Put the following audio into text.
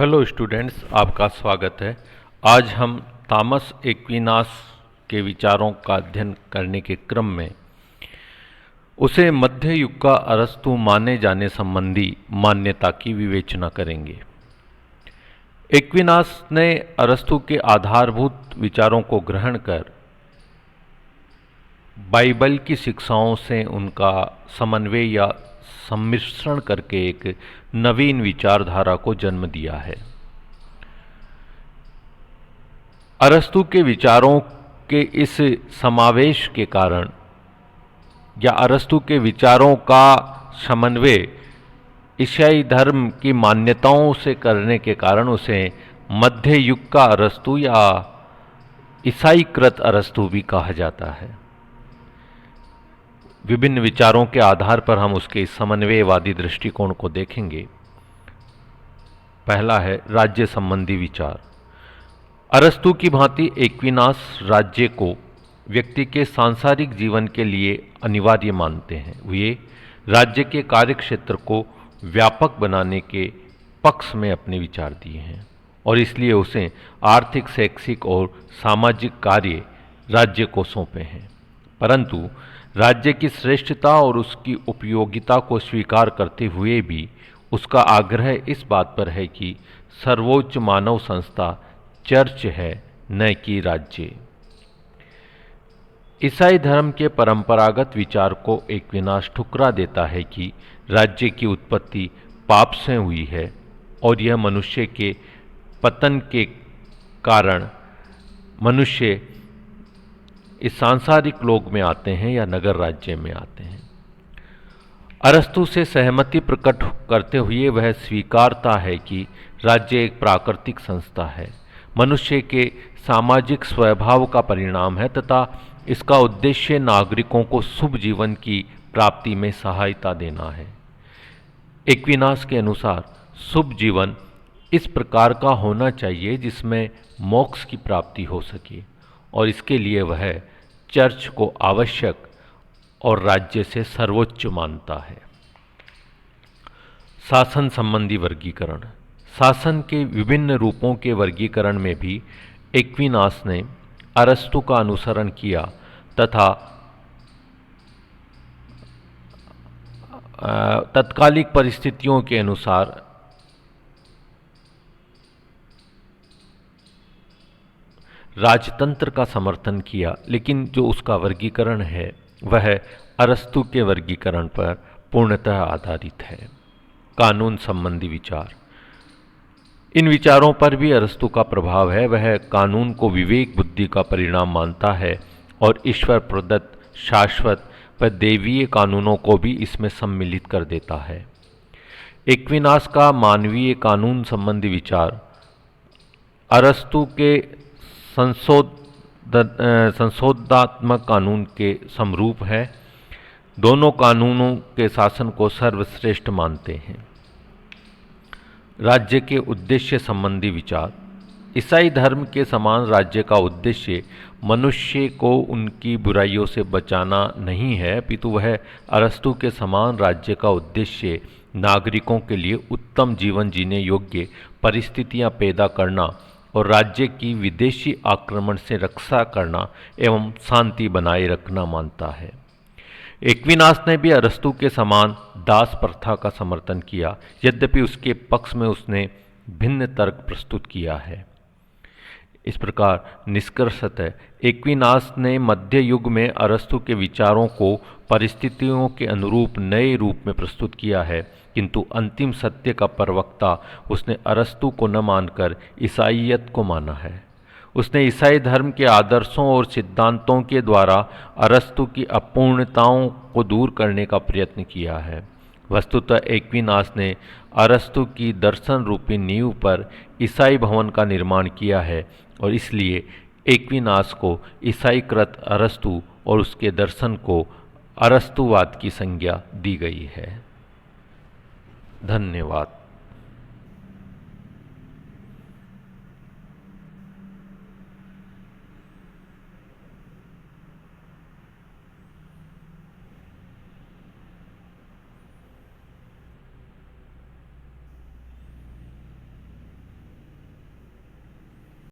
Hello students, आपका स्वागत है। आज हम थॉमस एक्विनास के विचारों का अध्ययन करने के क्रम में उसे मध्य युग का अरस्तु माने जाने संबंधी मान्यता की विवेचना करेंगे। एक्विनास ने अरस्तु के आधारभूत विचारों को ग्रहण कर बाइबल की शिक्षाओं से उनका समन्वय या सम्मिश्रण करके एक नवीन विचारधारा को जन्म दिया है। अरस्तु के विचारों के इस समावेश के कारण या अरस्तु के विचारों का समन्वय ईसाई धर्म की मान्यताओं से करने के कारण उसे मध्य युग का अरस्तु या ईसाईकृत अरस्तु भी कहा जाता है। विभिन्न विचारों के आधार पर हम उसके समन्वयवादी दृष्टिकोण को देखेंगे। पहला है राज्य संबंधी विचार। अरस्तु की भांति एक्विनास राज्य को व्यक्ति के सांसारिक जीवन के लिए अनिवार्य मानते हैं। वे राज्य के कार्यक्षेत्र को व्यापक बनाने के पक्ष में अपने विचार दिए हैं और इसलिए उसे आर्थिक, शैक्षिक और सामाजिक कार्य राज्य को सौंपे हैं। परंतु राज्य की श्रेष्ठता और उसकी उपयोगिता को स्वीकार करते हुए भी उसका आग्रह इस बात पर है कि सर्वोच्च मानव संस्था चर्च है, न कि राज्य। ईसाई धर्म के परंपरागत विचार को एक्विनास ठुकरा देता है कि राज्य की उत्पत्ति पाप से हुई है और यह मनुष्य के पतन के कारण मनुष्य इस सांसारिक लोक में आते हैं या नगर राज्य में आते हैं। अरस्तु से सहमति प्रकट करते हुए वह स्वीकारता है कि राज्य एक प्राकृतिक संस्था है, मनुष्य के सामाजिक स्वभाव का परिणाम है तथा इसका उद्देश्य नागरिकों को शुभ जीवन की प्राप्ति में सहायता देना है। एक्विनास के अनुसार शुभ जीवन इस प्रकार का होना चाहिए जिसमें मोक्ष की प्राप्ति हो सके और इसके लिए वह चर्च को आवश्यक और राज्य से सर्वोच्च मानता है। शासन संबंधी वर्गीकरण। शासन के विभिन्न रूपों के वर्गीकरण में भी एक्विनास ने अरस्तु का अनुसरण किया तथा तत्कालिक परिस्थितियों के अनुसार राजतंत्र का समर्थन किया, लेकिन जो उसका वर्गीकरण है वह अरस्तु के वर्गीकरण पर पूर्णतः आधारित है। कानून संबंधी विचार। इन विचारों पर भी अरस्तु का प्रभाव है। वह कानून को विवेक बुद्धि का परिणाम मानता है और ईश्वर प्रदत्त शाश्वत व देवीय कानूनों को भी इसमें सम्मिलित कर देता है। एक्विनास का मानवीय कानून संबंधी विचार अरस्तु के संशोधनात्मक कानून के समरूप है। दोनों कानूनों के शासन को सर्वश्रेष्ठ मानते हैं। राज्य के उद्देश्य संबंधी विचार। ईसाई धर्म के समान राज्य का उद्देश्य मनुष्य को उनकी बुराइयों से बचाना नहीं है, अपितु वह अरस्तु के समान राज्य का उद्देश्य नागरिकों के लिए उत्तम जीवन जीने योग्य परिस्थितियां पैदा करना और राज्य की विदेशी आक्रमण से रक्षा करना एवं शांति बनाए रखना मानता है। एक्विनास ने भी अरस्तु के समान दास प्रथा का समर्थन किया, यद्यपि उसके पक्ष में उसने भिन्न तर्क प्रस्तुत किया है। इस प्रकार निष्कर्षतः एक्विनास ने मध्य युग में अरस्तु के विचारों को परिस्थितियों के अनुरूप नए रूप में प्रस्तुत किया है, किंतु अंतिम सत्य का प्रवक्ता उसने अरस्तु को न मानकर ईसाईयत को माना है। उसने ईसाई धर्म के आदर्शों और सिद्धांतों के द्वारा अरस्तु की अपूर्णताओं को दूर करने का प्रयत्न किया है। वस्तुतः एक्विनास ने अरस्तु की दर्शन रूपी नींव पर ईसाई भवन का निर्माण किया है और इसलिए एक्विनास को ईसाईकृत अरस्तु और उसके दर्शन को अरस्तुवाद की संज्ञा दी गई है। धन्यवाद।